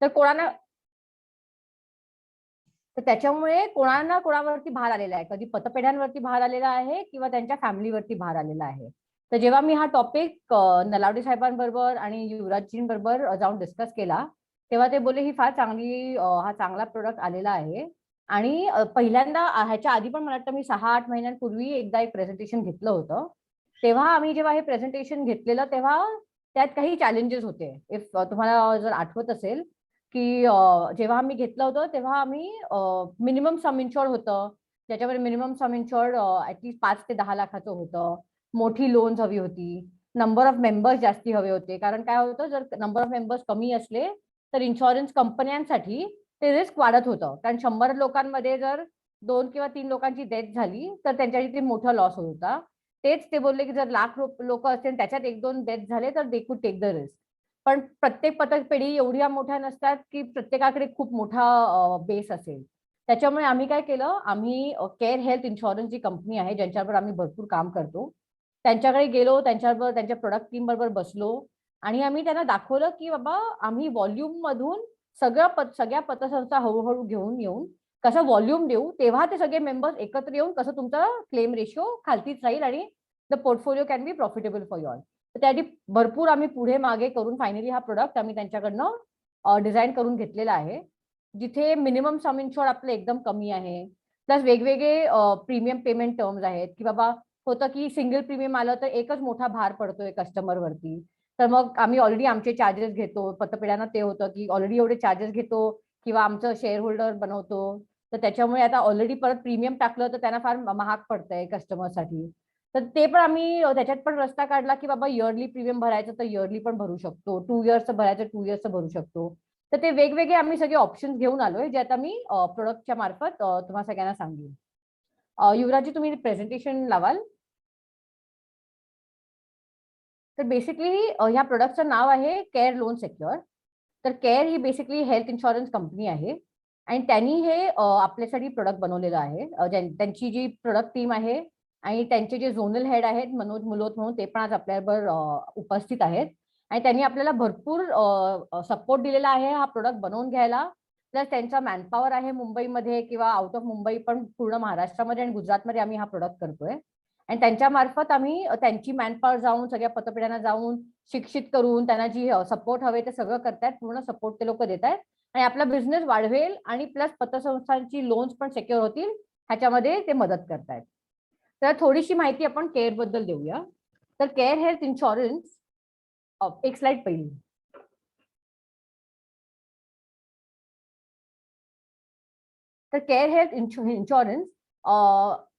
तर त्याच्यामुळे कोणाला कोणावरती भार आलेला आहे, कधी पतपेढ्यांवरती भार आलेला आहे किंवा त्यांच्या फॅमिलीवरती भार आलेला आहे. तर जेव्हा मी हा टॉपिक नलावडे साहेबांबरोबर आणि युवराजजींबरोबर जाऊन डिस्कस केला, तेव्हा ते बोलले ही फार चांगली हा चांगला प्रोडक्ट आलेला आहे. आणि पहिल्यांदा ह्याच्या आधी पण मला वाटतं मी 6-8 महिन्यांपूर्वी एकदा एक प्रेझेंटेशन घेतलं होतं. तेव्हा आम्ही जेव्हा हे प्रेझेंटेशन घेतलेलं तेव्हा त्यात काही चॅलेंजेस होते. इफ तुम्हाला जर आठवत असेल की जेव्हा आम्ही घेतलं होतं तेव्हा आम्ही मिनिमम सम इन्शुअर्ड होतं, ज्याच्यामध्ये मिनिमम सम इन्शुअर्ड ऍटलीस्ट 5 ते 10 लाखाचं होतं. मोठी लोन्स हवी होती. नंबर ऑफ मेंबर्स जास्ती हवे होते. कारण काय होतं, जर नंबर ऑफ मेंबर्स कमी असले तर इन्शुरन्स कंपन्यांसाठी ते रिस्क वाढत होतं. कारण 100 लोकांमध्ये जर 2 किंवा 3 लोकांची डेथ झाली तर त्यांच्यासाठी मोठा लॉस होत होता. तेच ते बोलले की जर लाख लोक असतील त्याच्यात 1-2 डेथ झाले तर they could take the risk. पण प्रत्येक पतपेढी एवढ्या मोठ्या नसतात की प्रत्येकाकडे खूप मोठा बेस असेल. त्याच्यामुळे आम्ही काय केलं, आम्ही केअर हेल्थ इन्शुरन्स जी कंपनी आहे ज्यांच्यावर आम्ही भरपूर काम करतो त्यांच्याकडे गेलो, त्यांच्याबरोबर त्यांच्या प्रोडक्ट टीम बरोबर बसलो आणि आम्ही त्यांना दाखवलं की बाबा आम्ही व्हॉल्यूम मधून सगळ्या पतसंस्था हळूहळू घेऊन येऊन कसं व्हॉल्यूम देऊ, तेव्हा ते सगळे मेंबर्स एकत्र येऊन कसं तुमचा क्लेम रेशिओ खालतीच राहील आणि the portfolio can be profitable for you all. तर त्यासाठी भरपूर आम्ही पुढे मागे करून फायनली हा प्रोडक्ट आम्ही त्यांच्याकडनं डिझाईन करून घेतलेला आहे. जिथे मिनिमम सम इन्शुअर्ड आपलं एकदम कमी आहे, प्लस वेगवेगळे प्रीमियम पेमेंट टर्म्स आहेत की बाबा होतं की सिंगल प्रीमियम आलं तर एकच मोठा भार पडतोय कस्टमरवरती. तर मग आम्ही ऑलरेडी आमचे चार्जेस घेतो. पतपेढ्यांना ते होतं की ऑलरेडी एवढे चार्जेस घेतो किंवा आमचं शेअर होल्डर बनवतो. तर त्याच्यामुळे आता ऑलरेडी परत प्रीमियम टाकलं तर त्यांना फार महाग पडतंय कस्टमरसाठी. तर ते पण आम्ही त्याच्यात पण रस्ता काढला की बाबा इयरली प्रीमियम भरायचं तर इयरली पण भरू शकतो. 2 इयर्सचं भरायचं 2 इयर्सचं भरू शकतो. तर ते वेगवेगळे आम्ही सगळे ऑप्शन्स घेऊन आलोय जे आता मी प्रोडक्टच्या मार्फत तुम्हाला सगळ्यांना सांगेन. युवराजी तुम्ही प्रेझेंटेशन लावाल. तर बेसिकली ह्या प्रोडक्टचं नाव आहे केअर लोन सेक्युअर. तर केअर ही बेसिकली हेल्थ इन्शुरन्स कंपनी आहे आणि त्यांनी हे आपल्यासाठी प्रोडक्ट बनवलेलं आहे. त्यांची जी प्रोडक्ट टीम आहे आणि त्यांचे जे झोनल हेड आहेत मनोज मुलोत म्हणून ते पण आज आपल्याबरोबर उपस्थित आहेत आणि त्यांनी आपल्याला भरपूर सपोर्ट दिलेला आहे हा प्रोडक्ट बनवून घ्यायला. प्लस त्यांचा मॅनपॉवर आहे मुंबईमध्ये किंवा आउट ऑफ मुंबई पण पूर्ण महाराष्ट्रामध्ये आणि गुजरातमध्ये आम्ही हा प्रोडक्ट करतोय. आणि त्यांच्या मार्फत आम्ही त्यांची मॅनपॉवर जाऊन सगळ्या पतपेढ्यांना जाऊन शिक्षित करून त्यांना जी सपोर्ट हवे ते सगळं करतायत. पूर्ण सपोर्ट ते लोक देत आहेत आणि आपला बिझनेस वाढवेल आणि प्लस पतसंस्थांची लोन्स पण सिक्युअर होतील ह्याच्यामध्ये ते मदत करतायत. तर थोडीशी माहिती आपण केअर बद्दल देऊया. तर केअर हेल्थ इन्शुरन्स, एक स्लाइड पहिली. तर केअर हेल्थ इन्शुरन्स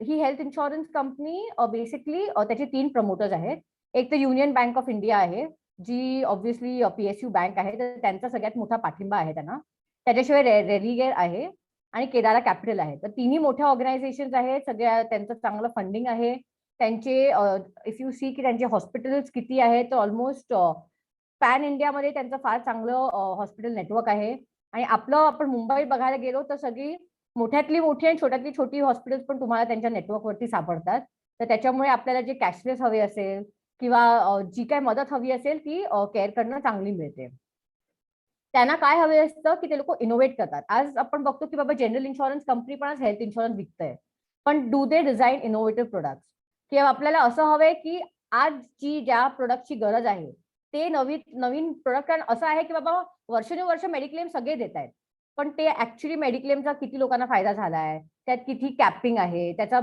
ही हेल्थ इन्शुरन्स कंपनी बेसिकली त्याचे 3 प्रमोटर्स आहेत. एक तर युनियन बँक ऑफ इंडिया आहे जी ऑब्व्हियसली PSU बँक आहे, तर त्यांचा सगळ्यात मोठा पाठिंबा आहे त्यांना. त्याच्याशिवाय रेलिगेअर आहे आणि केदारा कॅपिटल आहे. तर तिन्ही मोठ्या ऑर्गनायझेशन्स आहेत. सगळ्या त्यांचं चांगलं फंडिंग आहे. त्यांचे इफ यू सी की त्यांचे हॉस्पिटल्स किती आहेत तर ऑलमोस्ट पॅन इंडियामध्ये त्यांचं फार चांगलं हॉस्पिटल नेटवर्क आहे. आणि आपलं आपण मुंबईत बघायला गेलो तर सगळी मोठ्यातली मोठी आणि छोट्यातली छोटी हॉस्पिटल्स पण तुम्हाला त्यांच्या नेटवर्कवरती सापडतात. तर त्याच्यामुळे आपल्याला जे कॅशलेस हवे असेल किंवा जी काय मदत हवी असेल ती केअर करणं चांगली मिळते. त्यांना काय हवे असतं की ते लोक इनोव्हेट करतात. आज आपण बघतो की बाबा जनरल इन्शुरन्स कंपनी पण आज हेल्थ इन्शुरन्स विकतंय. पण do they design innovative products? किंवा आपल्याला असं हवंय की आज जी ज्या प्रोडक्टची गरज आहे ते नवीन नवीन प्रोडक्ट. कारण असं आहे की बाबा वर्षानुवर्ष मेडिक्लेम सगळे देत आहेत, पण ते ऍक्च्युली मेडिक्लेमचा किती लोकांना फायदा झाला आहे, त्यात किती कॅपिंग आहे, त्याचा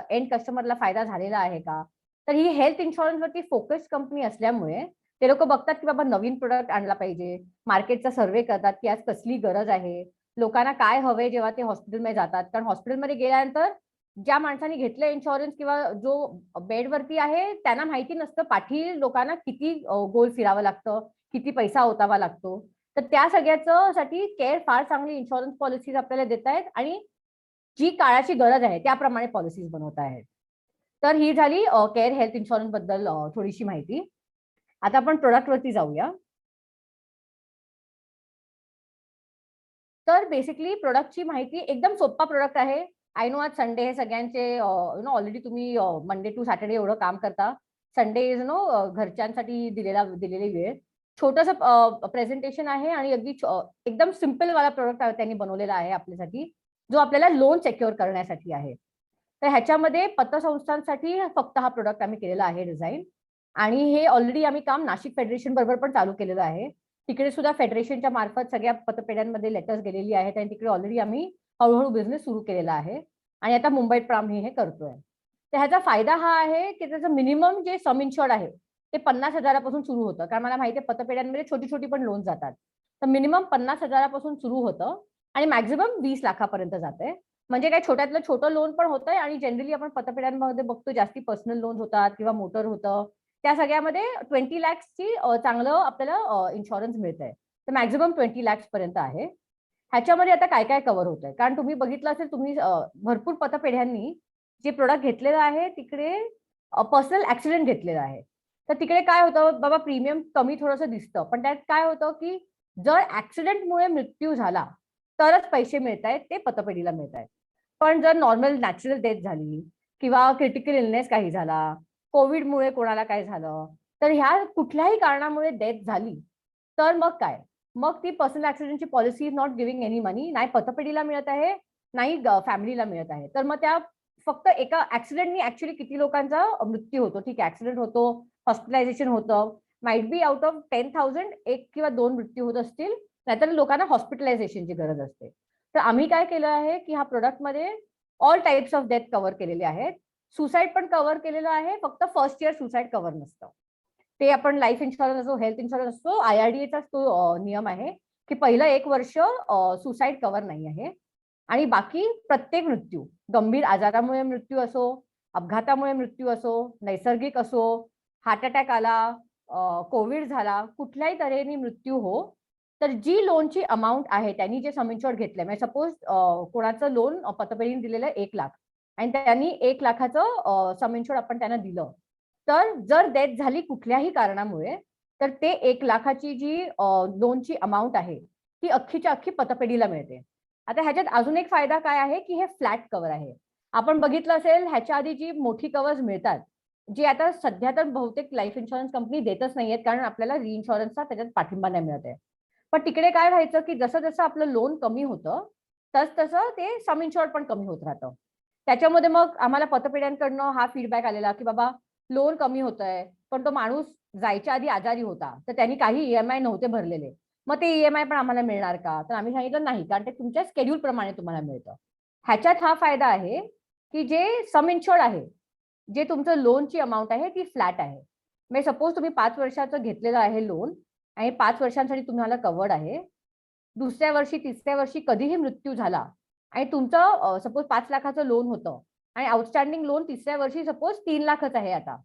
एंड कस्टमरला फायदा झालेला आहे का. तर ही हेल्थ इन्शुरन्स वरती फोकस कंपनी असल्यामुळे ते लोक बघतात की बाबा नवीन प्रोडक्ट आणला पाहिजे. मार्केटचा सर्व्हे करतात की आज कसली गरज आहे, लोकांना काय हवंय जेव्हा ते हॉस्पिटलमध्ये जातात. कारण हॉस्पिटलमध्ये गेल्यानंतर ज्या माणसाने घेतलं इन्शुरन्स किंवा जो बेडवरती आहे त्यांना माहिती नसतं पाठी लोकांना किती गोल फिरावं लागतं, किती पैसा ओतावा लागतो. तर त्या सगळ्याचं साठी केअर फार चांगली इन्शुरन्स पॉलिसीज आपल्याला देत आहेत आणि जी काळाची गरज आहे त्याप्रमाणे पॉलिसीज बनवत आहेत. तर ही झाली केअर हेल्थ इन्शुरन्स बद्दल थोडीशी माहिती. आता आपण प्रोडक्ट वरती जाऊया. तर बेसिकली प्रोडक्टची माहिती एकदम सोपा प्रोडक्ट आहे. आय नो आज संडे हे सगळ्यांचे ऑलरेडी तुम्ही मंडे टू सॅटर्डे एवढं काम करता. संडे इज घरच्यांसाठी दिलेली वेळ. छोटंसं प्रेझेंटेशन आहे आणि अगदी एकदम सिम्पल वाला प्रोडक्ट त्यांनी बनवलेला आहे आपल्यासाठी, जो आपल्याला लोन सेक्युअर करण्यासाठी आहे. तर ह्याच्यामध्ये पतसंस्थांसाठी फक्त हा प्रोडक्ट आम्ही केलेला आहे डिझाईन. आणि हे ऑलरेडी आम्ही काम नाशिक फेडरेशन बरोबर पण चालू केलेलं आहे. तिकडे सुद्धा फेडरेशनच्या मार्फत सगळ्या पतपेढ्यांमध्ये लेटर्स गेलेली आहेत आणि तिकडे ऑलरेडी आम्ही हळूहळू बिझनेस सुरू केलेला आहे आणि आता मुंबईत पण आम्ही हे करतोय. तर ह्याचा फायदा हा आहे की त्याचं मिनिमम जे सम इन्शॉर्ड आहे ते 50,000पासून सुरू होतं. कारण मला माहिती आहे पतपेढ्यांमध्ये छोटी छोटी पण लोन जातात. तर मिनिमम 50,000पासून सुरू होतं आणि मॅक्झिमम 20 लाखापर्यंत जाते. म्हणजे काय छोट्यातलं छोटं लोन पण होतंय आणि जनरली आपण पतपेढ्यांमध्ये बघतो जास्ती पर्सनल लोन होतात किंवा मोटर होतं. त्या सगळ्यामध्ये 20 लॅक्सची चांगलं आपल्याला इन्शुरन्स मिळतंय. तर मॅक्झिमम 20 लॅक्स पर्यंत आहे. ह्याच्यामध्ये आता काय काय कव्हर होतंय, कारण तुम्ही बघितलं असेल, तुम्ही भरपूर पतपेढ्यांनी जे प्रोडक्ट घेतलेलं आहे तिकडे पर्सनल ऍक्सिडेंट घेतलेला आहे. तर तिकडे काय होतं बाबा, प्रीमियम कमी थोडंसं दिसतं, पण त्यात काय होतं की जर ऍक्सिडेंटमुळे मृत्यू झाला तरच पैसे मिळत आहेत, ते पतपेढीला मिळत आहेत. पण जर नॉर्मल नॅचरल डेथ झाली किंवा क्रिटिकल इलनेस काही झाला, कोविडमुळे कोणाला काय झालं, तर ह्या कुठल्याही कारणामुळे डेथ झाली तर मग काय, मग ती पर्सनल ऍक्सिडेंटची policy is not giving any money, नाही पतपेढीला मिळत आहे नाही फॅमिलीला मिळत आहे. तर मग त्या फक्त एका ऍक्सिडेंटनी ऍक्च्युली किती लोकांचा मृत्यू होतो, ठीक आहे ऍक्सिडेंट होतो, हॉस्पिटलायझेशन होतं, माइट बी आउट ऑफ 10,000 एक किंवा दोन मृत्यू होत असतील, नाहीतर लोकांना हॉस्पिटलायझेशनची गरज असते. तर आम्ही काय केलं आहे की ह्या प्रोडक्टमध्ये all types of death cover केलेले आहेत. सुसाईड पण कव्हर केलेलं आहे, फक्त फर्स्ट इयर सुसाईड कव्हर नसतं. ते आपण लाईफ इन्शुरन्स असो, हेल्थ इन्शुरन्स असो, IRDAचाच तो नियम आहे की पहिलं 1 वर्ष सुसाईड कव्हर नाही आहे. आणि बाकी प्रत्येक मृत्यू, गंभीर आजारामुळे मृत्यू असो, अपघातामुळे मृत्यू असो, नैसर्गिक असो, हार्ट अटॅक आला, कोविड झाला, कुठल्याही तऱ्हेने मृत्यू हो, तर जी लोनची अमाऊंट आहे त्यांनी जे सम इन्शुर्ड घेतलंय, म्हणजे सपोज कोणाचं लोन पतपेढीने दिलेलं आहे 1 लाख आणि त्यांनी 1 लाखाचं सम इन्शुर्ड आपण त्यांना दिलं, तर जर डेथ झाली कुठल्याही कारणामुळे तर ते 1 लाखाची जी लोनची अमाऊंट आहे ती अख्खीच्या अख्खी पतपेढीला मिळते. आता ह्याच्यात अजून एक फायदा काय आहे की हे फ्लॅट कव्हर आहे. आपण बघितलं असेल ह्याच्या आधी जी मोठी कव्हर्स मिळतात, जी आता सध्या तर बहुतेक लाईफ इन्शुरन्स कंपनी देतच नाहीयेत, कारण आपल्याला रिइन्शुरन्सचा त्याच्यात पाठिंबा नाही मिळत आहे. पण तिकडे काय व्हायचं की जसं जसं आपलं लोन कमी होतं तसं ते सम इन्शुर्ड पण कमी होत राहतं. त्याच्यामध्ये मग आम्हाला पतपेढ्यांकडनं हा फीडबॅक आलेला की बाबा लोन कमी होतंय, पण तो माणूस जायच्या आधी आजारी होता, तर त्यांनी काही EMI नव्हते भरलेले, मग ते EMI पण आम्हाला मिळणार का? तर आम्ही सांगितलं नाही, कारण ते तुमच्या शेड्यूल प्रमाणे तुम्हाला मिळतं. ह्याच्यात हा फायदा आहे की जे सम इन्शुर्ड आहे, जे तुमचं लोनची अमाऊंट आहे ती फ्लॅट आहे. म्हणजे सपोज तुम्ही 5 वर्षाचं घेतलेलं आहे लोन आणि 5 वर्षांसाठी तुम्हाला कव्हर्ड आहे. दुसऱ्या वर्षी, तिसऱ्या वर्षी कधीही मृत्यू झाला आणि तुमचं सपोज 5 लाखाचं लोन होतं आणि आउटस्टँडिंग लोन तिसऱ्या वर्षी सपोज 3 लाखच आहे आता.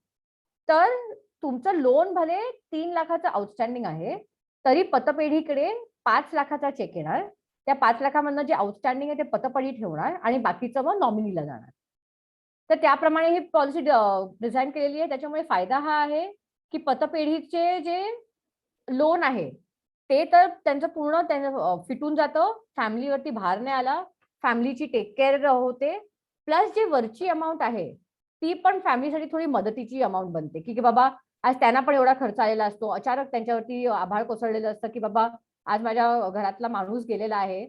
तर तुमचं लोन भले 3 लाखाचं आउटस्टँडिंग आहे, तरी पतपेढीकडे 5 लाखाचा चेक येणार. त्या 5 लाखामधनं जे आउटस्टँडिंग आहे ते पतपेढी ठेवणार आणि बाकीचं मग नॉमिनीला जाणार. तर त्याप्रमाणे ही पॉलिसी डिझाईन केलेली आहे. त्याच्यामुळे फायदा हा आहे की पतपेढीचे जे लोन आहे ते तर त्यांचं पूर्ण फिटून जातं, फॅमिलीवरती भार नाही आला, फॅमिलीची टेक केअर होते, प्लस जी वरची अमाऊंट आहे ती पण फॅमिलीसाठी थोडी मदतीची अमाऊंट बनते की बाबा आज त्यांना पण एवढा खर्च आलेला असतो, अचानक त्यांच्यावरती आभाळ कोसळलेलं असतं की बाबा आज माझ्या घरातला माणूस गेलेला आहे,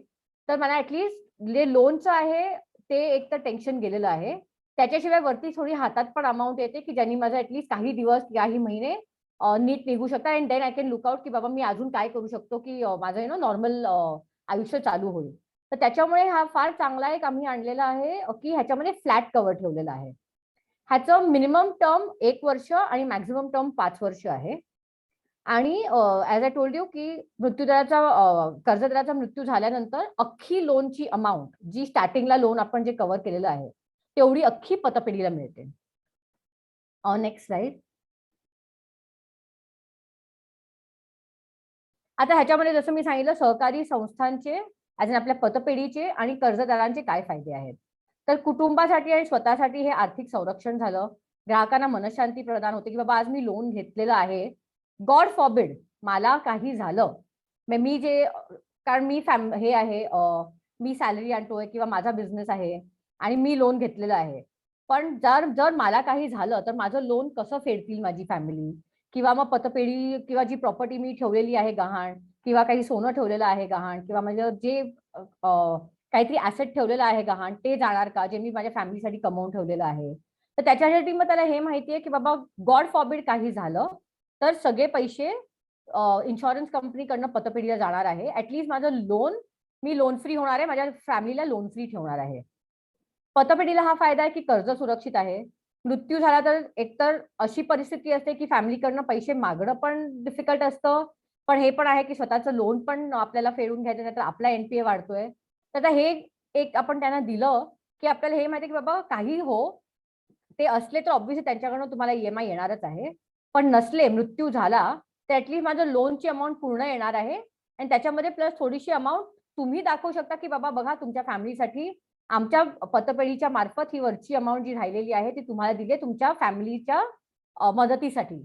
तर मला ऍटलीस्ट जे लोनचं आहे ते एक तर टेन्शन गेलेलं आहे, त्याच्याशिवाय वरती थोडी हातात पण अमाऊंट येते की ज्यांनी माझा ऍटलीस्ट काही दिवस काही महिने नीट निघू शकतात and then I can look out की बाबा मी अजून काय करू शकतो की माझं नॉर्मल आयुष्य चालू होईल. तर त्याच्यामुळे हा फार चांगला एक आम्ही आणलेला आहे की ह्याच्यामध्ये फ्लॅट कव्हर ठेवलेला आहे. ह्याचं मिनिमम टर्म 1 वर्ष आणि मॅक्झिमम टर्म 5 वर्ष आहे. आणि ॲज आय टोल्ड यू की मृत्यूदराचा कर्जदाराचा मृत्यू झाल्यानंतर अख्खी लोनची अमाऊंट जी स्टार्टिंगला लोन आपण जे कव्हर केलेलं आहे तेवढी अख्खी पतपेढीला मिळते. Next slide. आता ह्याच्यामध्ये जसं मी सांगितलं सहकारी संस्थांचे अजून आपल्या पतपेढीचे आणि कर्जदारांचे काय फायदे आहेत. तर कुटुंबासाठी आणि स्वतःसाठी हे आर्थिक संरक्षण झालं, ग्राहकांना मनशांती प्रदान होते की बाबा आज मी लोन घेतलेलं आहे, गॉड फॉरबिड मला काही झालं, मी जे कारण मी हे आहे मी सॅलरी आणतोय किंवा माझा बिझनेस आहे आणि मी लोन घेतलेलं आहे, पण जर जर मला काही झालं तर माझं लोन कसं फेडतील माझी फॅमिली किंवा मग पतपेढी किंवा जी प्रॉपर्टी मी ठेवलेली आहे गहाण, किंवा काही सोनं ठेवलेलं आहे गहाण, किंवा म्हणजे जे काहीतरी ऍसेट ठेवलेलं आहे गहाण, ते जाणार का, जे मी माझ्या फॅमिलीसाठी कमवून ठेवलेलं आहे. तर त्याच्यासाठी मग त्याला हे माहितीये की बाबा गॉड फॉरबिड काही झालं तर सगळे पैसे इन्शुरन्स कंपनीकडनं पतपेढीला जाणार आहे. ऍटलीस्ट माझं लोन, मी लोन फ्री होणार आहे, माझ्या फॅमिलीला लोन फ्री ठेवणार आहे. पतपेढीला हा फायदा आहे की कर्ज सुरक्षित आहे. मृत्यू झाला तर एकतर अशी परिस्थिती असते की फॅमिलीकडनं पैसे मागणं पण डिफिकल्ट असतं, पण हे पण आहे की स्वतःचं लोन पण आपल्याला फेडून घ्यायचं, नाही तर आपला एनपीए वाढतोय. तर आता हे एक आपण त्यांना दिलं की आपल्याला हे माहिती की बाबा काही हो, ते असले तर ऑब्व्हियसली त्यांच्याकडनं तुम्हाला ईएमआय येणारच आहे. पण नसले, मृत्यू झाला, तर ऍटलीस्ट माझं लोनची अमाऊंट पूर्ण येणार आहे. आणि त्याच्यामध्ये प्लस थोडीशी अमाऊंट तुम्ही दाखवू शकता की बाबा बघा तुमच्या फॅमिलीसाठी आमच्या पतपेढीच्या मार्फत ही वरची अमाऊंट जी राहिलेली आहे ती तुम्हाला दिली तुमच्या फॅमिलीच्या मदतीसाठी.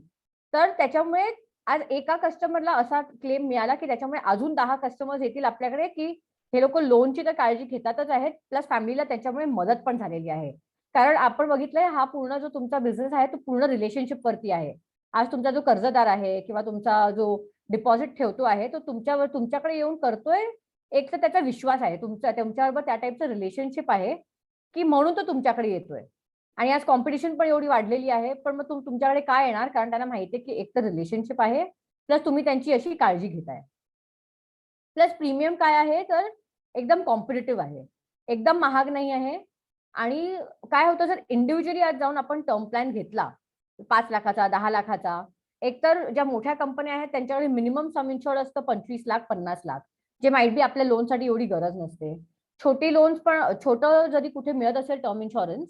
तर त्याच्यामुळे आज एका कस्टमरला असा क्लेम मिळाला की त्याच्यामुळे अजून 10 कस्टमर्स येतील आपल्याकडे की हे लोक लोनची तर काळजी घेतातच आहेत, प्लस फॅमिलीला त्याच्यामुळे मदत पण झालेली आहे. कारण आपण बघितलंय हा पूर्ण जो तुमचा बिझनेस आहे तो पूर्ण रिलेशनशिप वरती आहे. आज तुमचा जो कर्जदार आहे किंवा तुमचा जो डिपॉझिट ठेवतो आहे तो तुमच्याकडे येऊन करतोय, एक तर त्याचा विश्वास आहे तुमच्याबरोबर त्या टाईपचं रिलेशनशिप आहे की म्हणून तो तुमच्याकडे येतोय. आणि आज कॉम्पिटिशन पण एवढी वाढलेली आहे, पण मग तुमच्याकडे काय येणार, कारण त्यांना माहितीये की एक तर रिलेशनशिप आहे, प्लस तुम्ही त्यांची अशी काळजी घेताय. प्लस प्रीमियम काय आहे तर एकदम कॉम्पिटेटिव्ह आहे, एकदम महाग नाही आहे. आणि काय होतं जर इंडिव्हिज्युअली आज जाऊन आपण टर्म प्लॅन घेतला 5 लाखाचा, 10 लाखाचा, एकतर ज्या मोठ्या कंपन्या आहेत त्यांच्याकडे मिनिमम सम इन्शुर्ड असतं 25 लाख, 50 लाख, जे माइट बी आपल्या लोनसाठी एवढी गरज नसते. छोटी लोन्स पण, छोटं जरी कुठे मिळत असेल टर्म इन्शुरन्स,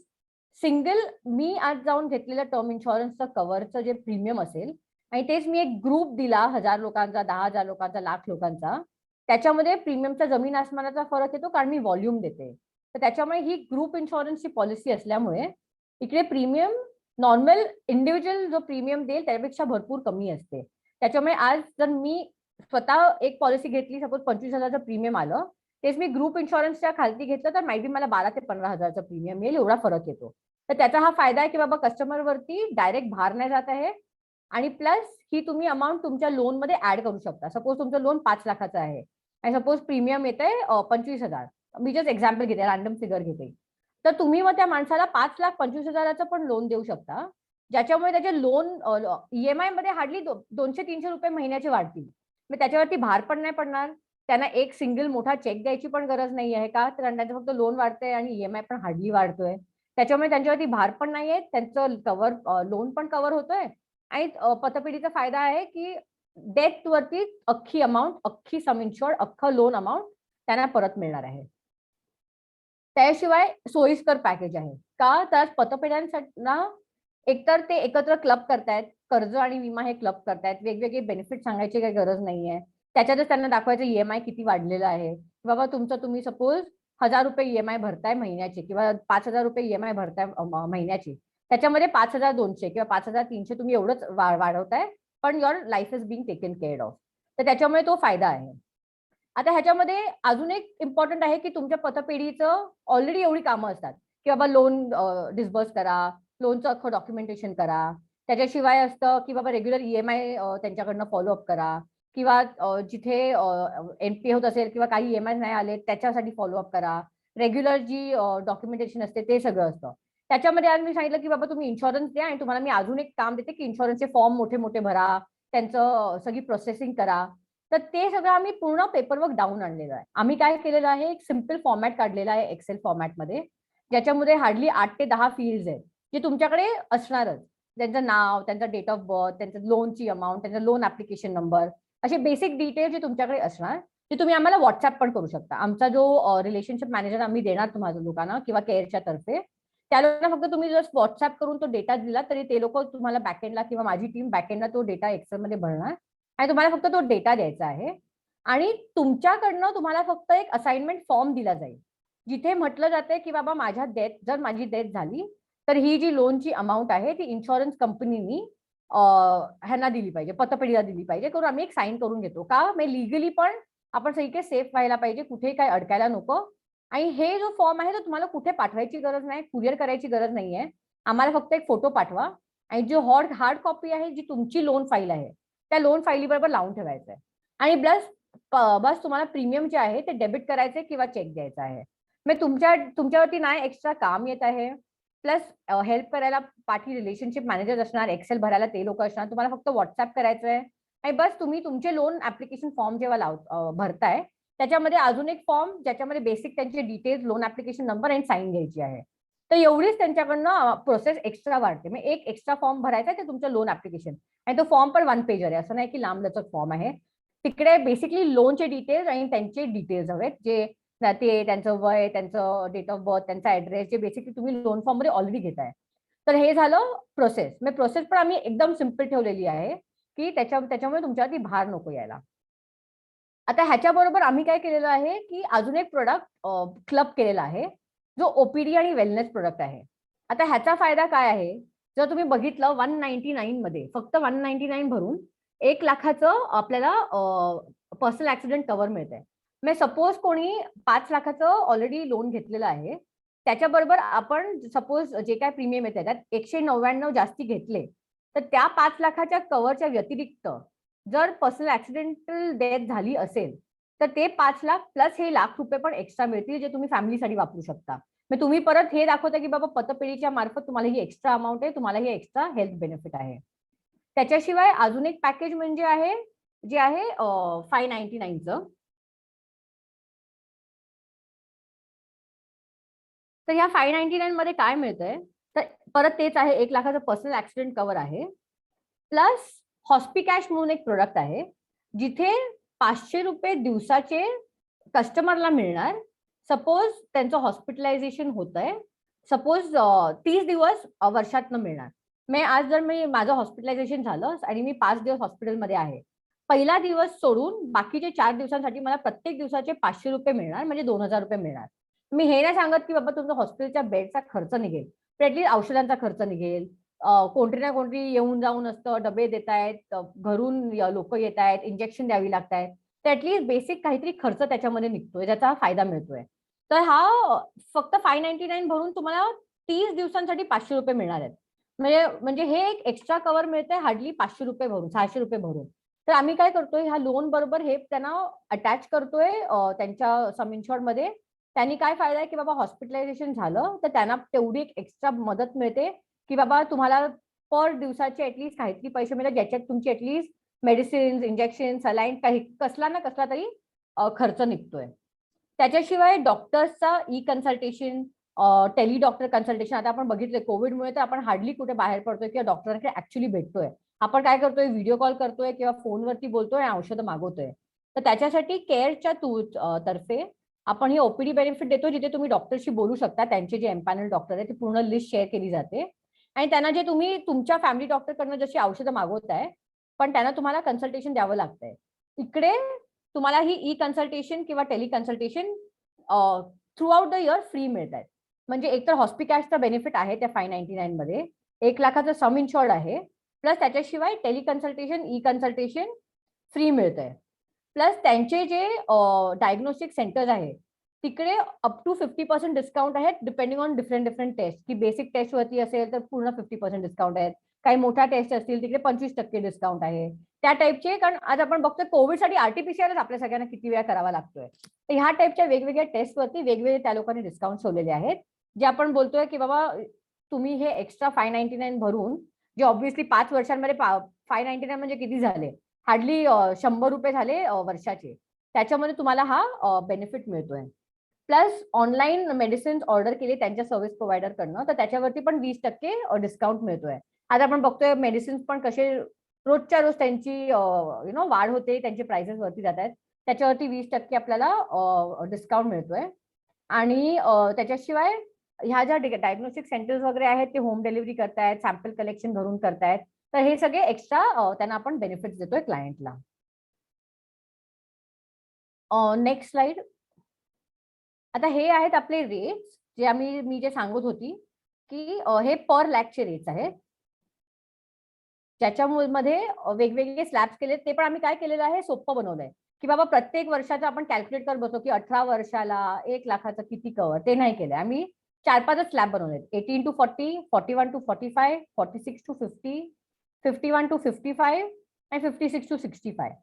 सिंगल मी आज जाऊन घेतलेलं टर्म इन्शुरन्सचं कव्हरचं जे प्रीमियम असेल, आणि तेच मी एक ग्रुप दिला 1000 लोकांचा, 10,000 लोकांचा, लाख लोकांचा, त्याच्यामध्ये प्रीमियमचा जमीन आसमानाचा फरक येतो कारण मी व्हॉल्यूम देते. तर त्याच्यामुळे ही ग्रुप इन्शुरन्सची पॉलिसी असल्यामुळे इकडे प्रीमियम नॉर्मल इंडिव्हिज्युअल जो प्रीमियम देईल त्यापेक्षा भरपूर कमी असते. त्याच्यामुळे आज जर मी स्वतः एक पॉलिसी घेतली, सपोज 25,000चं प्रीमियम आलं, तेच मी ग्रुप इन्शुरन्सच्या खालती घेतलं तर माहिती मला 12 ते 15,000चं प्रीमियम येईल, एवढा फरक येतो. तर त्याचा हा फायदा आहे की बाबा कस्टमरवरती डायरेक्ट भार नाही जात आहे. आणि प्लस ही तुम्ही अमाऊंट तुमच्या लोन मध्ये ऍड करू शकता. सपोज तुमचं लोन 5 लाखाचं आहे आणि सपोज प्रीमियम येत आहे 25,000, मी जस्ट एक्झाम्पल घेते, रॅन्डम फिगर घेते, तर तुम्ही मग त्या माणसाला 5,25,000चं पण लोन देऊ शकता, ज्याच्यामुळे त्याचे लोन ईएमआय मध्ये हार्डली 200-300 रुपये महिन्याचे वाढतील. मग त्याच्यावरती भार पण नाही पडणार. त्यांना एक सिंगल मोठा चेक द्यायची पण गरज नाही आहे का, तर त्यांचं फक्त लोन वाढतंय आणि ईएमआय पण हार्डली वाढतोय. त्याच्यामुळे त्यांच्यावरती भार पण नाहीये, त्यांचं लोन पण कव्हर होतोय. आणि पतपेढीचा फायदा आहे की डेथ वरती अख्खी अमाऊंट, अख्खी सम इन्शुर्ड, अख्खं लोन अमाऊंट त्यांना परत मिळणार आहे. त्याशिवाय सोयीस्कर पॅकेज आहे का, तर पतपेढ्यांना एकतर ते एकत्र क्लब करतायत, कर्ज आणि विमा हे क्लब करतायत, वेगवेगळे बेनिफिट सांगायची काही गरज नाहीये. त्याच्यातच त्यांना दाखवायचं ईएमआय किती वाढलेलं आहे. बाबा तुमचं तुम्ही सपोज 1,000 रुपये ईएमआय भरताय महिन्याची किंवा 5,000 रुपये ईएमआय भरताय महिन्याची, त्याच्यामध्ये 5,200 किंवा 5,300 तुम्ही एवढंच वाढवताय, पण your life is being taken care of. तर त्याच्यामुळे तो फायदा आहे. आता ह्याच्यामध्ये अजून एक इम्पॉर्टंट आहे की तुमच्या पतपेढीचं ऑलरेडी एवढी कामं असतात की बाबा लोन डिस्बर्स करा, लोनचं अख्खं डॉक्युमेंटेशन करा. त्याच्याशिवाय असतं की बाबा रेग्युलर ईएमआय त्यांच्याकडनं फॉलोअप करा, किंवा जिथे एनपीए होत असेल किंवा काही ईएमआय नाही आले त्याच्यासाठी फॉलोअप करा. रेग्युलर जी डॉक्युमेंटेशन असते ते सगळं असतं. त्याच्यामध्ये आज मी सांगितलं की बाबा तुम्ही इन्शुरन्स द्या आणि तुम्हाला मी अजून एक काम देते की इन्शुरन्सचे फॉर्म मोठे मोठे भरा, त्यांचं सगळी प्रोसेसिंग करा. तर ते सगळं आम्ही पूर्ण पेपरवर्क डाऊन आणलेलं आहे. आम्ही काय केलेलं आहे, एक सिम्पल फॉर्मॅट काढलेला आहे एक्सेल फॉर्मॅटमध्ये, ज्याच्यामध्ये हार्डली 8 ते 10 फील्ड्स आहेत जे तुमच्याकडे असणारच. त्यांचं नाव, त्यांचा डेट ऑफ बर्थ, त्यांचं लोनची अमाऊंट, त्यांचा लोन ऍप्लिकेशन नंबर, असे बेसिक डिटेल्स जे तुमच्याकडे असणार ते तुम्ही आम्हाला व्हॉट्सअप पण करू शकता. आमचा जो रिलेशनशिप मॅनेजर आम्ही देणार तुम्हाला लोकांना किंवा केअरच्या तर्फे, त्या लोकांना फक्त तुम्ही जस्ट व्हॉट्सअप करून तो डेटा दिला तरी ते लोक तुम्हाला बॅकएंडला किंवा माझी टीम बॅकएंडला तो डेटा एक्सेलमध्ये भरणार आणि तुम्हाला फक्त तो डेटा द्यायचा आहे. आणि तुमच्याकडनं तुम्हाला फक्त एक असाइनमेंट फॉर्म दिला जाईल, जिथे म्हटलं जाते की बाबा जर माझी डेथ झाली तर ही जी लोनची अमाऊंट आहे ती इन्शुरन्स कंपनीनी ह्यांना दिली पाहिजे, पतपेढीला दिली पाहिजे, करून आम्ही एक साईन करून घेतो का मग लिगली पण आपण सगळीकडे सेफ व्हायला पाहिजे, कुठेही काय अडकायला नको. आणि हे जो फॉर्म आहे तो तुम्हाला कुठे पाठवायची गरज नाही, कुरिअर करायची गरज नाहीये. आम्हाला फक्त एक फोटो पाठवा आणि जो हार्ड कॉपी आहे, जी तुमची लोन फाईल आहे, त्या लोन फाईली बरोबर लावून ठेवायचं आहे. आणि बस तुम्हाला प्रीमियम जे आहे ते डेबिट करायचे किंवा चेक द्यायचा आहे. मग तुमच्यावरती नाही एक्स्ट्रा काम येत आहे. प्लस हेल्प करायला पाठी रिलेशनशिप मॅनेजर असणार, एक्सेल भरायला ते लोक असणार. तुम्हाला फक्त व्हॉट्सअप करायचं आहे आणि बस तुम्ही तुमचे लोन ऍप्लिकेशन फॉर्म जेव्हा भरताय, त्याच्यामध्ये अजून एक फॉर्म ज्याच्यामध्ये बेसिक त्यांचे डिटेल्स, लोन ऍप्लिकेशन नंबर आणि साईन घ्यायची आहे. तर एवढीच त्यांच्याकडनं प्रोसेस एक्स्ट्रा वाढते. मग एक एक्स्ट्रा फॉर्म भरायचा आहे ते तुमचं लोन ऍप्लिकेशन, आणि तो फॉर्म पण 1 पेजर आहे, असं नाही की लांबलचक फॉर्म आहे. तिकडे बेसिकली लोनचे डिटेल्स आणि त्यांचे डिटेल्स हवेत, जे ते त्यांचं वय, त्यांचं डेट ऑफ बर्थ, त्यांचा ऍड्रेस, जे बेसिकली तुम्ही लोन फॉर्म मध्ये ऑलरेडी घेताय. तर हे झालं प्रोसेस. मग प्रोसेस पण आम्ही एकदम सिम्पल ठेवलेली आहे की त्याच्यामुळे तुमच्यावरती भार नको यायला. आता ह्याच्याबरोबर आम्ही काय केलेलं आहे की अजून एक प्रोडक्ट क्लब केलेला आहे, जो ओपीडी आणि वेलनेस प्रोडक्ट आहे. आता ह्याचा फायदा काय आहे, जर तुम्ही बघितलं 199 मध्ये फक्त 199 भरून 1 लाखाचं आपल्याला पर्सनल ऍक्सिडेंट कव्हर मिळतंय. मग सपोज कोणी 5 लाखाचं ऑलरेडी लोन घेतलेलं आहे, त्याच्याबरोबर आपण सपोज जे काय प्रीमियम येते त्यात 199 जास्ती घेतले, तर त्या 5 लाखाच्या कव्हरच्या व्यतिरिक्त जर पर्सनल ऍक्सिडेंटल डेथ झाली असेल, तर ते 5 लाख प्लस हे ₹1,00,000 पण एक्स्ट्रा मिळतील, जे तुम्ही फॅमिलीसाठी वापरू शकता. मग तुम्ही परत हे दाखवता की बाबा पतपेढीच्या मार्फत तुम्हाला ही एक्स्ट्रा अमाऊंट आहे, तुम्हाला ही एक्स्ट्रा हेल्थ बेनिफिट आहे. त्याच्याशिवाय अजून एक पॅकेज म्हणजे आहे, जे आहे 599चं. तर ह्या 599 मध्ये काय मिळतंय, तर परत तेच आहे, 1 लाखाचं पर्सनल ऍक्सिडेंट कव्हर आहे. प्लस हॉस्पिकॅश म्हणून एक प्रोडक्ट आहे, जिथे ₹500 दिवसाचे कस्टमरला मिळणार. सपोज त्यांचं हॉस्पिटलायझेशन होतंय, सपोज 30 दिवस वर्षातनं मिळणार. आज जर माझं हॉस्पिटलायझेशन झालं आणि मी 5 दिवस हॉस्पिटलमध्ये आहे, पहिला दिवस सोडून बाकीचे 4 दिवसांसाठी मला प्रत्येक दिवसाचे ₹500 मिळणार, म्हणजे ₹2,000 मिळणार. मी हे नाही सांगत की बाबा तुमचा हॉस्पिटलच्या बेडचा खर्च निघेल, पण ऍटलीस्ट औषधांचा खर्च निघेल. कोणतरी ना कोणतरी येऊन जाऊन असतं, डबे देत आहेत, घरून लोक येत आहेत, इंजेक्शन द्यावी लागतायत, तर ऍटलीस्ट बेसिक काहीतरी खर्च त्याच्यामध्ये निघतोय, ज्याचा फायदा मिळतोय. तर हा फक्त 599 भरून तुम्हाला 30 दिवसांसाठी ₹500 मिळणार आहेत. म्हणजे हे एक एक्स्ट्रा कव्हर मिळतंय हार्डली ₹500 भरून, ₹600 भरून. तर आम्ही काय करतोय, ह्या लोन बरोबर हे त्यांना अटॅच करतोय त्यांच्या सम इन्शुअर्ड मध्ये. त्यांनी काय फायदा आहे की बाबा हॉस्पिटलायझेशन झालं तर त्यांना तेवढी एक एक्स्ट्रा मदत मिळते की बाबा तुम्हाला पर दिवसाचे ऍटलीस्ट काहीतरी पैसे मिळतात, ज्याच्यात तुमची ऍटलीस्ट मेडिसिन, इंजेक्शन, सलाईन, काही कसला ना कसला तरी खर्च निघतोय. त्याच्याशिवाय डॉक्टर्सचा E consultation, tele doctor consultation. आता आपण बघितलंय कोविडमुळे तर आपण हार्डली कुठे बाहेर पडतोय किंवा डॉक्टरांकडे ऍक्च्युली भेटतोय. आपण काय करतोय, व्हिडिओ कॉल करतोय किंवा फोनवरती बोलतोय आणि औषधं मागवतोय. तर त्याच्यासाठी केअरच्या तर्फे आपण ही ओपीडी बेनिफिट देतो, जिथे तुम्ही डॉक्टरशी बोलू शकता. त्यांचे जे एम्पॅनल डॉक्टर आहे, ती पूर्ण लिस्ट शेअर केली जाते आणि त्यांना जे तुम्ही तुमच्या फॅमिली डॉक्टरकडनं जशी औषधं मागवताय, पण त्यांना तुम्हाला कन्सल्टेशन द्यावं लागतंय. इकडे तुम्हाला ही ई कन्सल्टेशन किंवा tele consultation throughout the year free मिळत आहेत. म्हणजे एकतर हॉस्पिकॅशचा बेनिफिट आहे त्या 599 मध्ये, 1 लाखाचं सम इन्शुअर्ड आहे, प्लस त्याच्याशिवाय tele consultation, e consultation free मिळत आहे. प्लस त्यांचे जे डायग्नोस्टिक सेंटर्स आहेत, तिकडे अप टू 50% डिस्काउंट आहेत, डिपेंडिंग ऑन डिफरंट टेस्ट. की बेसिक टेस्ट वरती असेल तर पूर्ण 50% डिस्काउंट आहेत, काही मोठ्या टेस्ट असतील तिकडे 25% डिस्काउंट आहे, त्या टाईपचे. कारण आज आपण बघतोय कोविडसाठी आरटीपीसीआरच आपल्या सगळ्यांना किती वेळा करावा लागतोय. तर ह्या टाईपच्या वेगवेगळ्या टेस्टवरती वेगवेगळे त्या लोकांनी डिस्काउंट ठेवलेले आहेत, जे आपण बोलतोय की बाबा तुम्ही हे एक्स्ट्रा 599 भरून, जे ऑब्व्हियसली 5 वर्षांमध्ये 599 म्हणजे किती झाले, हार्डली ₹100 झाले वर्षाचे. त्याच्यामध्ये तुम्हाला हा बेनिफिट मिळतोय. प्लस ऑनलाईन मेडिसिन ऑर्डर केले त्यांच्या सर्व्हिस प्रोव्हायडर कडनं, तर त्याच्यावरती पण 20% डिस्काउंट मिळतोय. आता आपण बघतोय मेडिसिन पण कसे रोजच्या रोज त्यांची वाढ होते, त्यांचे प्राइसेस वरती जात आहेत. त्याच्यावरती 20% आपल्याला डिस्काउंट मिळतोय. आणि त्याच्याशिवाय ह्या ज्या डायग्नोस्टिक सेंटर्स वगैरे आहेत, ते होम डिलिव्हरी करतायत, सॅम्पल कलेक्शन घरून करतायत. तर हे सगळे एक्स्ट्रा त्यांना आपण बेनिफिट देतोय क्लायंटला. Next slide. आता हे आहेत आपले रेट्स, जे मी जे सांगत होती की हे पर लॅकचे रेट्स आहेत, ज्याच्यामध्ये वेगवेगळे स्लॅब्स केले. ते पण आम्ही काय केलेलं आहे, सोपं बनवलंय की बाबा प्रत्येक वर्षाचं आपण कॅल्क्युलेट करत बसतो की 18 वर्षाला 1 लाखाचं किती कव्हर, ते नाही केलंय आम्ही. 4-5 slab बनवलेत. 18 to 40, 41 to 45, 46 to 50, 51 to 55 आणि 56 to 65.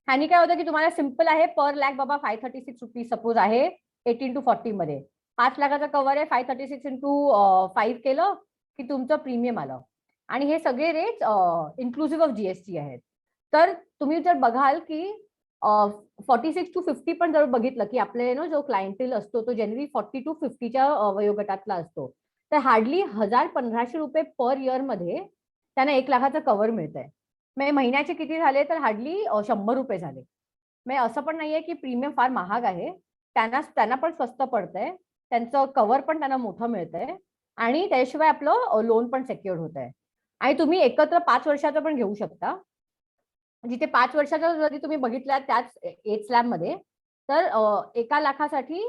ह्यानी काय होतं की तुम्हाला सिम्पल आहे, पर लॅक बाबा 536 रुपीज सपोज आहे 18 to 40 मध्ये. 5 लाखाचा कव्हर आहे, 536 इंटू 5 केलं की तुमचं प्रीमियम आलं. आणि हे सगळे रेट इन्क्लुसिव्ह ऑफ जीएसटी आहेत. तर तुम्ही जर बघाल की 46 to 50 पण जर बघितलं की आपले जो क्लायंटेल असतो तो जनरली 40 to 50च्या वयोगटातला असतो. तर हार्डली 1,000-1,500 रुपये पर इयर मध्ये त्यांना 1 लाखाचं कव्हर मिळतंय. म्हणजे महिन्याचे किती झाले तर हार्डली 100 रुपये झाले. म्हणजे असं पण नाहीये की प्रीमियम फार महाग आहे. त्यांना पण स्वस्त पडतंय, त्यांचं कव्हर पण त्यांना मोठं मिळतंय आणि त्याशिवाय आपलं लोन पण सेक्युअर्ड होत आहे. आणि तुम्ही एकत्र 5 वर्षाचं पण घेऊ शकता. जिथे 5 वर्षाचा जरी तुम्ही बघितला त्याच एज स्लॅब मध्ये, तर 1 लाखासाठी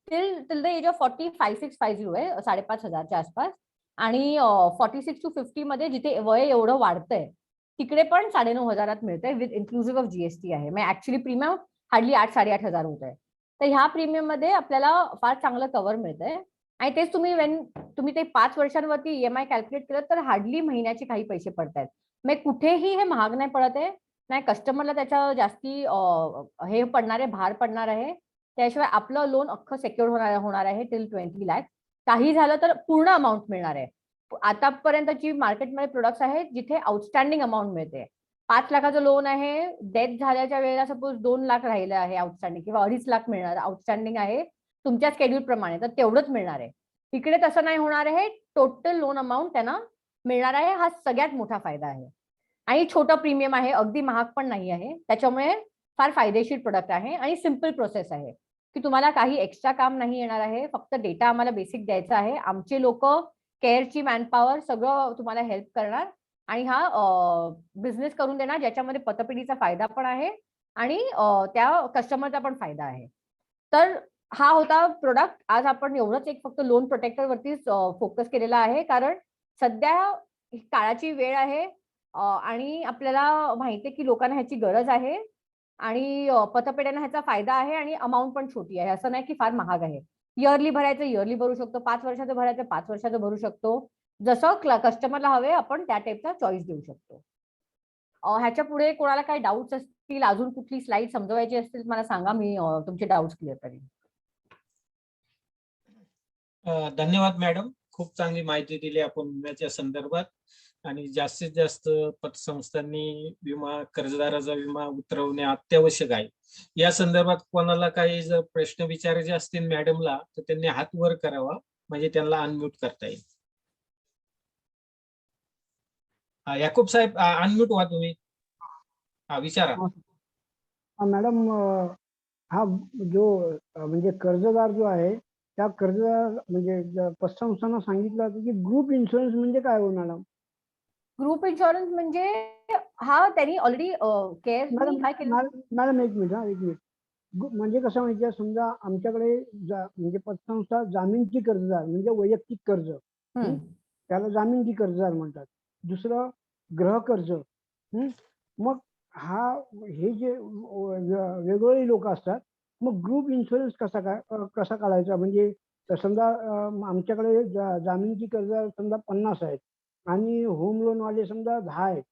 टिल द एज ऑफ 40 5650 आहे, 5,500च्या आसपास. आणि 46 to 50 मध्ये जिथे वय एवढं वाढतंय तिकडे पण 9,500 मिळतंय विथ इन्क्लुसिव्ह ऑफ जीएसटी आहे. म्हणजे ऍक्च्युअली प्रीमियम हार्डली 8-8,500 होत आहे. तर ह्या प्रीमियम मध्ये आपल्याला फार चांगलं कव्हर मिळतंय. आणि तेच तुम्ही ते 5 वर्षांवरती ईएमआय कॅल्क्युलेट केलं तर हार्डली महिन्याचे काही पैसे पडतायत. मग कुठेही हे महाग नाही पडत आहे, नाही कस्टमरला त्याच्या जास्ती हे पडणार आहे, भार पडणार आहे. त्याशिवाय आपलं लोन अख्खं सेक्युअर होणार आहे टिल 20 लाख. काही झालं तर पूर्ण अमाऊंट मिळणार आहे. आतापर्यंतची मार्केटमध्ये प्रोडक्ट्स आहेत जिथे आउटस्टँडिंग अमाऊंट मिळते. 5 लाखाचं लोन आहे, डेथ झाल्याच्या वेळेला सपोज 2 लाख राहिलं आहे आउटस्टँडिंग किंवा 2.5 लाख मिळणार आउटस्टँडिंग आहे तुमच्या स्केड्यूल प्रमाणे, तर तेवढंच मिळणार आहे. इकडे तसं नाही होणार आहे, टोटल लोन अमाऊंट त्यांना मिळणार आहे. हा सगळ्यात मोठा फायदा आहे. आणि छोटं प्रीमियम आहे, अगदी महाग पण नाही आहे. त्याच्यामुळे फार फायदेशीर प्रोडक्ट आहे आणि सिम्पल प्रोसेस आहे की तुम्हाला काही एक्स्ट्रा काम नाही येणार आहे. फक्त डेटा आम्हाला बेसिक द्यायचा आहे. आमचे लोक, केअरची मॅनपॉवर सगळं तुम्हाला हेल्प करणार आणि हा बिझनेस करून देणार ज्याच्यामध्ये पतपिढीचा फायदा पण आहे आणि त्या कस्टमरचा पण फायदा आहे. तर हा होता प्रोडक्ट. आज आपण एवढंच एक फक्त लोन प्रोटेक्टर वरतीच फोकस केलेला आहे, कारण सध्या काळाची वेळ आहे आणि आपल्याला माहितीये की लोकांना ह्याची गरज आहे आणि पतपेढ्यांना ह्याचा फायदा आहे आणि अमाऊंट पण छोटी आहे. असं नाही की फार महाग आहे. इयरली भरायचं इयरली भरू शकतो, 5 वर्षाचं भरायचं 5 वर्षाचं भरू शकतो. जसं कस्टमरला हवे आपण त्या टाईपचा चॉईस देऊ शकतो. ह्याच्या पुढे कोणाला काही डाऊट्स असतील, अजून कुठली स्लाइड समजवायची असतील मला सांगा, मी तुमचे डाऊट्स क्लिअर करेन. धन्यवाद मॅडम, खूप चांगली माहिती दिली आपण विम्याच्या संदर्भात. आणि जास्तीत जास्त पतसंस्थांनी विमा, कर्जदाराचा विमा उतरवणे अत्यावश्यक आहे. या संदर्भात कोणाला काही जर प्रश्न विचारायचे असतील मॅडमला तर त्यांनी हात वर करावा, म्हणजे त्यांना अनम्यूट करता येईल. याकूब साहेब अनम्यूट व्हा तुम्ही, विचारा. मॅडम, हा जो म्हणजे कर्जदार जो आहे त्या कर्जदार म्हणजे पतसंस्थांना सांगितलं की ग्रुप इन्शुरन्स म्हणजे काय हो मॅडम? ग्रुप इन्शुरन्स म्हणजे हा त्यांनी ऑलरेडी केअर काय केलं. मॅडम एक मिनिट. म्हणजे कसं माहितीये, समजा आमच्याकडे म्हणजे पतसंस्था जामीनची कर्जदार म्हणजे वैयक्तिक कर्ज, त्याला जामीनची कर्जदार म्हणतात. दुसरं गृह कर्ज. मग हे जे वेगवेगळे लोक असतात, मग ग्रुप इन्शुरन्स कसा काढायचा? म्हणजे समजा आमच्याकडे जामीनची कर्जदार समजा 50 आहेत आणि होम लोन वाले समजा 10 आहेत,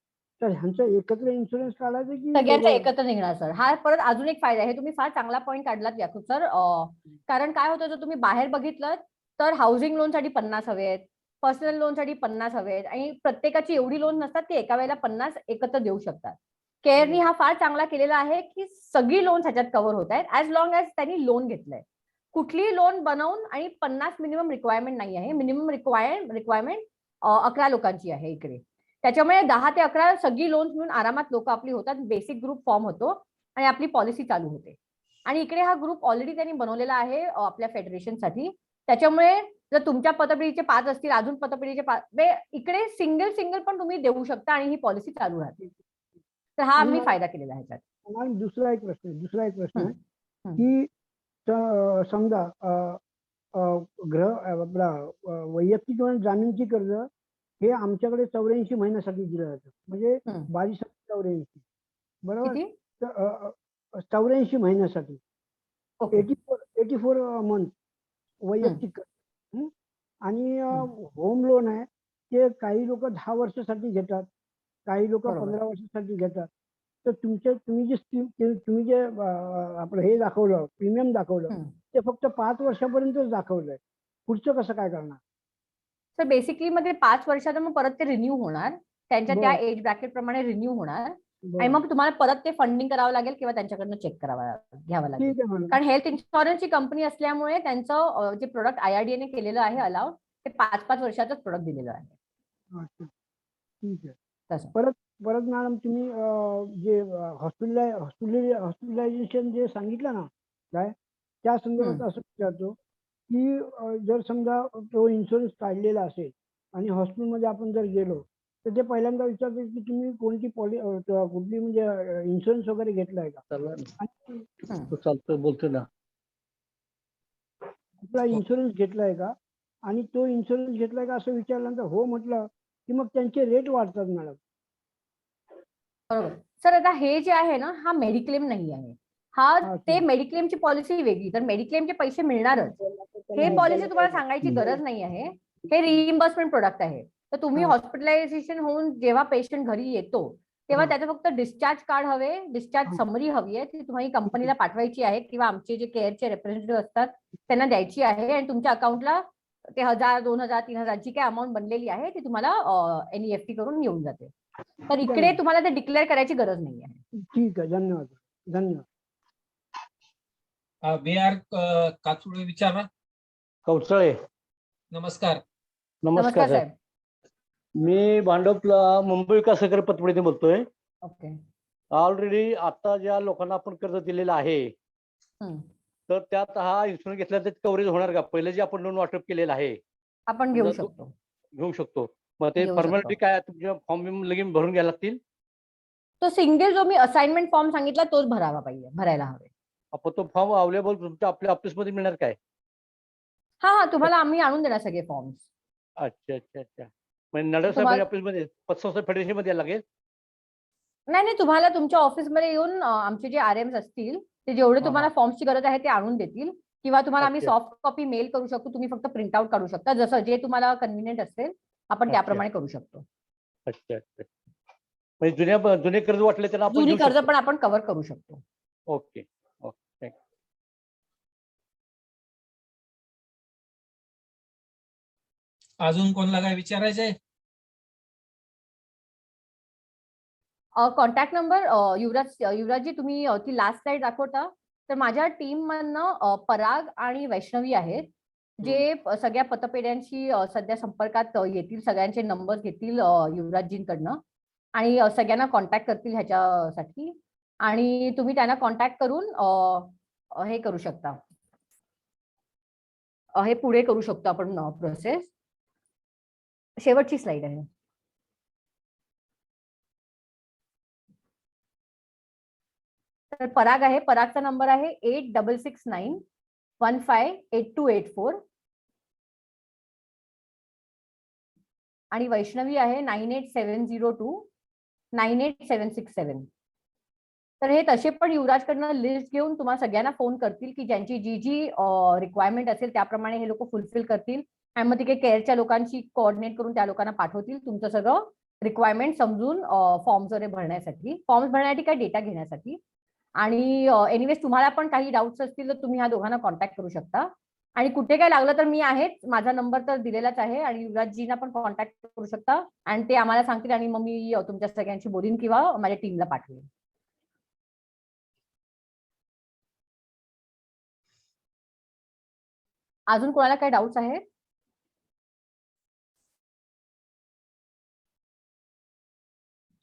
तर ह्यांचा एकत्र इन्शुरन्स काढायचा की सगळ्यांचा एकत्र निघणार सर? हा परत अजून एक फायदा आहे. तुम्ही फार चांगला पॉईंट काढलात याकूब सर. कारण काय होतं, जर तुम्ही बाहेर बघितलं तर हाऊसिंग लोन साठी 50 हवे आहेत, पर्सनल लोन साठी 50 हवे आहेत आणि प्रत्येकाची एवढी लोन नसतात की एका वेळेला 50 एकत्र देऊ शकतात. केअरनी हा फार चांगला केलेला आहे की सगळी लोन ह्याच्यात कव्हर होत आहेत ऍज लॉंग ऍज त्यांनी लोन घेतलंय. कुठलीही लोन बनवून आणि 50 मिनिमम रिक्वायरमेंट नाही आहे. मिनिमम रिक्वायरमेंट 11 लोकांची आहे इकडे. त्याच्यामुळे 10 ते 11 सगळी लोन्स मिळून आरामात लोक आपली होतात. बेसिक ग्रुप फॉर्म होतो आणि आपली पॉलिसी चालू होते. आणि इकडे हा ग्रुप ऑलरेडी त्यांनी बनवलेला आहे आपल्या फेडरेशनसाठी. त्याच्यामुळे जर तुमच्या पतपिढीचे 5 असतील, अजून पतपिढीचे 5, इकडे सिंगल पण तुम्ही देऊ शकता आणि ही पॉलिसी चालू राहते. तर हा आम्ही फायदा केलेला आहे ह्याच्यात. दुसरा एक प्रश्न आहे की समजा वैयक्तिक जामीनची कर्ज हे आमच्याकडे 84 महिन्यासाठी दिलं जातं, म्हणजे 22-84 बरोबर, 84 महिन्यासाठी, 84 मंथ. वैयक्तिक कर्ज. हं? आणि होम लोन आहे ते काही लोक 10 वर्षासाठी घेतात, काही लोक बरोबर. 15 वर्षासाठी घेतात. तर तुम्ही जे तुम्ही जे आपलं हे दाखवलं, प्रीमियम दाखवलं, हं. ते फक्त 5 वर्षापर्यंतच दाखवलंय. पुढचं कसं काय करणार? तर बेसिकली मध्ये 5 वर्षात मग परत ते रिन्यू होणार. त्यांच्या त्या बरं. एज ब्रॅकेट प्रमाणे रिन्यू होणार आणि बरं. मग तुम्हाला परत ते फंडिंग करावं लागेल किंवा त्यांच्याकडनं चेक घ्यावं लागेल. ठीक आहे मॅडम. कारण हेल्थ इन्शुरन्सची कंपनी असल्यामुळे त्यांचं जे प्रोडक्ट IRDA ने केलेलं आहे अलाउड ते 5-5 वर्षाचंच प्रोडक्ट दिलेलं आहे. अच्छा. ठीक आहे. तसं. परत मॅडम तुम्ही जे हॉस्पिटलायझेशन जे सांगितलं ना काय, त्या संदर्भात असं विचारतो की जर समजा तो इन्शुरन्स काढलेला असेल आणि हॉस्पिटलमध्ये आपण जर गेलो तर ते पहिल्यांदा विचारतात की तुम्ही कोणती कुठली म्हणजे इन्शुरन्स वगैरे घेतलाय का, हं. चालतं बोलतो ना. कुठला इन्शुरन्स घेतलाय का, आणि तो इन्शुरन्स घेतलाय का असं विचारल्यानंतर हो म्हटलं की मग त्यांचे रेट वाढतात मॅडम. बरोबर. सर आता हे जे आहे ना हा मेडिक्लेम नाही आहे. ते मेडिक्लेमची पॉलिसी वेगळी. तर मेडिक्लेमचे पैसे मिळणारच. हे पॉलिसी तुम्हाला सांगायची गरज नाही आहे. हे रिइम्बर्समेंट प्रोडक्ट आहे. तर तुम्ही हॉस्पिटलायझेशन होऊन जेव्हा पेशंट घरी येतो तेव्हा त्याचं फक्त डिस्चार्ज कार्ड हवे, डिस्चार्ज समरी हवी आहे ती तुम्ही कंपनीला पाठवायची आहे किंवा आमचे जे केअरचे रिप्रेझेंटेटिव्ह असतात त्यांना द्यायची आहे आणि तुमच्या अकाउंटला ते 1000, 2000, 3000 जी काय अमाऊंट बनलेली आहे ती तुम्हाला NEFT करून येऊन जाते. तर इकडे तुम्हाला ते डिक्लेअर करायची गरज नाही आहे. ठीक आहे. धन्यवाद. धन्यवाद. BR काचुळे विचारा. कौशळे. नमस्कार. नमस्कार साहेब. मी भांडवपला मुंबई विकास सहकारी पतपुडीने बोलतोय. ओके. ऑलरेडी आता ज्या लोकांना आपण कर्ज दिलेलं आहे तर त्यात हा इन्शुरन्स घेतला तर कव्हरेज होणार का? पहिले जे आपण लोन वाटप केलेलं आहे आपण घेऊ शकतो. घेऊ शकतो. मग ते घेऊ फॉर्मॅलिटी शकतो. काय तुमच्या फॉर्म लगेच भरून घ्यायला लागतील? तो सिंगल जो मी असाइनमेंट फॉर्म सांगितला तोच भरायला हवे. आपण तो फॉर्म अवेलेबल तुमच्या आपल्या ऑफिसमध्ये मिळणार काय? हा तुम्हाला आम्ही आणून देणार सगळे फॉर्म्स. अच्छा अच्छा अच्छा. म्हणजे नडसाहेब ऑफिसमध्ये पतसंस्था फेडरेशन मध्ये लागेल? नाही तुम्हाला तुमच्या ऑफिसमध्ये येऊन आमचे जे RMs असतील ते जेवढे तुम्हाला फॉर्म्सची गरज आहे ते आणून देतील किंवा तुम्हाला आम्ही सॉफ्ट कॉपी मेल करू शकतो. तुम्ही फक्त प्रिंट आउट काढू शकता. जसं जे तुम्हाला कन्व्हिनियंट असेल आपण त्याप्रमाणे करू शकतो. अच्छा अच्छा. म्हणजे जुने कर्ज वाटले त्यांना आपण जुनी घेऊ कर्ज शकतो. पण आपण कव्हर करू शकतो. Okay okay. अजून कोणाला काय विचारायचं आहे? कॉन्टॅक्ट नंबर युवराजजी तुम्ही ती लास्ट स्लाइड दाखवता तर माझ्या टीम मधनं पराग आणि वैष्णवी आहेत जे सगळ्या पतपेढ्यांशी सध्या संपर्कात येतील. सगळ्यांचे नंबर घेतील युवराजजींकडनं आणि सगळ्यांना कॉन्टॅक्ट करतील ह्याच्यासाठी आणि तुम्ही त्यांना कॉन्टॅक्ट करून हे करू शकता. हे पुढे करू शकतो आपण प्रोसेस. शेवटची स्लाइड आहे. तर पराग आहे. परागचा नंबर आहे 8669158284 आणि वैष्णवी आहे 9870298767. तर हे तसे पण युवराजकडनं लिस्ट घेऊन तुम्हाला सगळ्यांना फोन करतील की ज्यांची जी रिक्वायरमेंट असेल त्याप्रमाणे हे लोक फुलफिल करतील आणि मग तिकडे केअरच्या लोकांशी कोऑर्डिनेट करून त्या लोकांना पाठवतील तुमचं सगळं रिक्वायरमेंट समजून फॉर्म्स वगैरे भरण्यासाठी, फॉर्म्स भरण्यासाठी काय डेटा घेण्यासाठी. आणि एनिवेज तुम्हाला पण काही डाऊट्स असतील तर तुम्ही ह्या दोघांना कॉन्टॅक्ट करू शकता आणि कुठे काय लागलं तर मी आहेच. माझा नंबर तर दिलेलाच आहे आणि युवराजजींना पण कॉन्टॅक्ट करू शकता आणि ते आम्हाला सांगतील आणि मग मी तुमच्या सगळ्यांशी बोलीन किंवा माझ्या टीमला पाठवेन. अजून कोणाला काही डाऊट्स आहेत?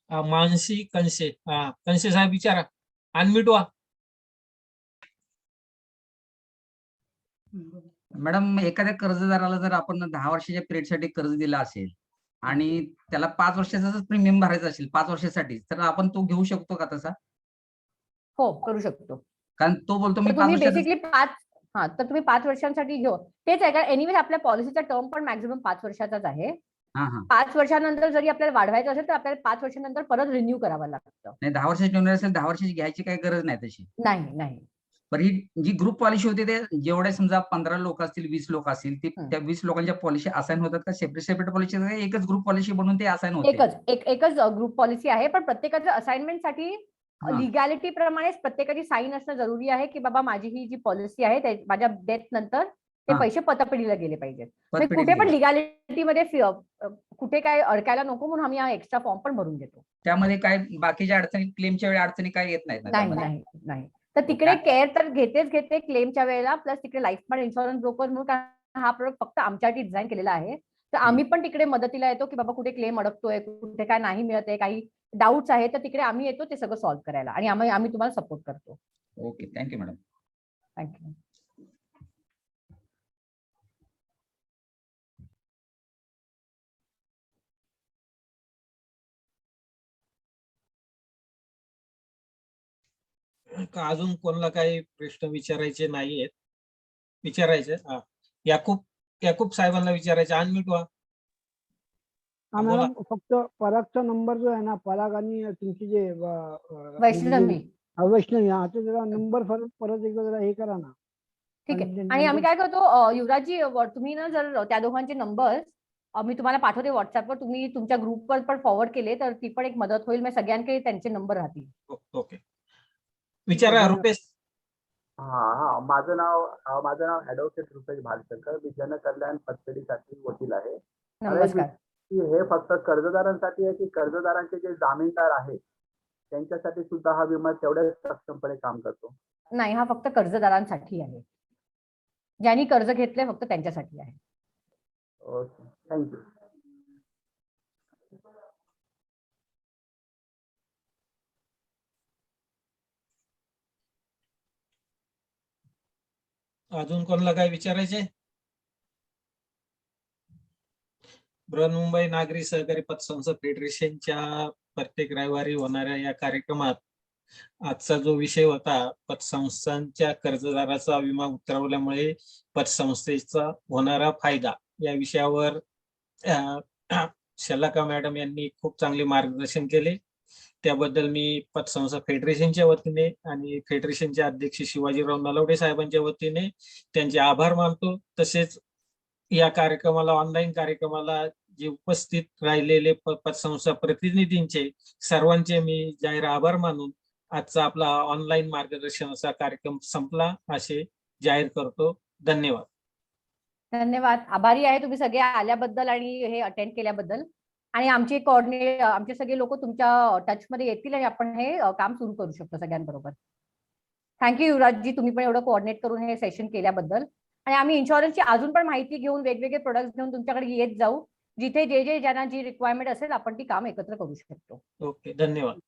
मानसी कनसे. कनसे साहेब विचारा. अनम्यूट व्हा. मॅडम, एखाद्या कर्जदाराला जर आपण 10 वर्षाच्या पिरियडसाठी कर्ज दिला असेल आणि त्याला 5 वर्षाचाच प्रीमियम भरायचा असेल 5 वर्षासाठी, तर आपण तो घेऊ शकतो का तसा? हो, करू शकतो. कारण तो बोलतो मी 5 तुम्ही वर्षाचा. बेसिकली तर तुम्ही 5 वर्षांसाठी घेऊ. तेच आहे का एनिवेज आपल्या पॉलिसीचा टर्म पण मॅक्झिमम 5 वर्षाचाच आहे. 5 वर्षानंतर जरी आपल्याला वाढवायचं असेल तर आपल्याला 5 वर्षानंतर परत रिन्यू करावं लागतं. नाही, 10 वर्षाची घेणार असेल 10 वर्षाची घ्यायची काही गरज नाही तशी. नाही. पण ही जी ग्रुप पॉलिसी होती ते जेवढे समजा 15 लोक असतील, 20 लोक असतील, ते हं. त्या 20 लोकांच्या पॉलिसी असाइन होतात का सेपरेट पॉलिसी, एकच ग्रुप पॉलिसी बनवून ते असाइन होते? एकच ग्रुप पॉलिसी आहे, पण प्रत्येकाच्या असाइनमेंटसाठी हा. लिगॅलिटी प्रमाणेच प्रत्येकाची साईन असणं जरुरी आहे, की बाबा माझी ही जी पॉलिसी आहे माझ्या डेथ नंतर ते हा. पैसे पतपेढीला गेले पाहिजेत. म्हणजे पतपेढीला कुठे पण गेले. लिगॅलिटीमध्ये कुठे काय अडकायला नको म्हणून आम्ही हा एक्स्ट्रा फॉर्म पण भरून देतो. त्यामध्ये काय बाकीच्या अडचणी, क्लेमच्या वेळी अडचणी काय येत नाहीत ना नाही त्यामध्ये? नाही नाही. तर तिकडे केअर तर घेते क्लेमच्या वेळेला, प्लस तिकडे लाईफ पण इन्शुरन्स ब्रोकर म्हणून, कारण हा प्रोडक्ट फक्त आमच्यासाठी डिझाईन केलेला आहे. तर आम्ही पण तिकडे मदतीला येतो, की बाबा कुठे क्लेम अडकतोय, कुठे काय नाही मिळत आहे, काही डाऊट्स आहे, तर तिकडे आम्ही येतो ते सगळं सॉल्व्ह करायला, आणि आम्ही तुम्हाला सपोर्ट करतो. Okay, thank you madam. थँक्यू. का अजून कोणाला काही प्रश्न विचारायचे नाहीयेत? विचारायचे? हा, याकूब साहेबांना विचारायचे. अनम्यूट व्हा. हा बोला. मॅडम, फक्त परागचा नंबर जो आहे ना, पराग आणि तुमची जे वैष्णवी. वैष्णवी, हा ते जरा नंबर परत एकदा जरा हे करा ना. ठीक आहे. आणि आणि आम्ही काय करतो, युवराजजी, तुम्ही ना जर त्या दोघांचे नंबर मी तुम्हाला पाठवते व्हॉट्सअपवर, तुम्ही तुमच्या ग्रुपवर पण फॉरवर्ड केले तर ती पण एक मदत होईल. मग सगळ्यांकडे त्यांचे नंबर राहतील. ओके, विचारा रुपेश. माझं नाव ऍडव्होकेट रुपेश भालशंकर. मी जनकल्याण पतपेढीसाठी वकील आहे. नमस्कार. हे फक्त कर्जदारांसाठी आहे की कर्जदारांचे जे जामीनदार आहेत त्यांच्यासाठी सुद्धा हा विमा तेवढ्याच सक्षमपणे काम करतो? नाही, हा फक्त कर्जदारांसाठी आहे. ज्यांनी कर्ज घेतलंय फक्त त्यांच्यासाठी आहे. Okay, thank you. अजून कोणाला काय विचारायचे? बृहन्मुंबई नागरी सहकारी पतसंस्था फेडरेशनच्या प्रत्येक रविवारी होणाऱ्या या कार्यक्रमात आजचा जो विषय होता, पतसंस्थांच्या कर्जदाराचा विमा उतरवल्यामुळे पतसंस्थेचा होणारा फायदा, या विषयावर शलाका मॅडम यांनी खूप चांगले मार्गदर्शन केले. त्याबद्दल मी पतसंस्था फेडरेशनच्या वतीने आणि फेडरेशनचे अध्यक्ष शिवाजीराव नलवडे साहेबांच्या वतीने त्यांचे आभार मानतो. तसेच या कार्यक्रमाला, ऑनलाईन कार्यक्रमाला जे उपस्थित राहिलेले पतसंस्था प्रतिनिधींचे सर्वांचे मी जाहीर आभार मानून आजचा आपला ऑनलाईन मार्गदर्शनाचा कार्यक्रम संपला असे जाहीर करतो. धन्यवाद. धन्यवाद. आभारी आहे तुम्ही सगळे आल्याबद्दल आणि हे अटेंड केल्याबद्दल. आणि आमचे सगळे लोक तुमच्या टचमध्ये येतील आणि आपण हे काम सुरू करू शकतो सगळ्यांबरोबर. थँक्यू युवराजजी, तुम्ही पण एवढं कोऑर्डिनेट करून हे सेशन केल्याबद्दल. आणि आम्ही इन्शुरन्सची अजून पण माहिती घेऊन वेगवेगळे प्रोडक्ट्स घेऊन तुमच्याकडे येत जाऊ. जिथे ज्यांना जी रिक्वायरमेंट असेल आपण ती काम एकत्र करू शकतो. ओके, धन्यवाद.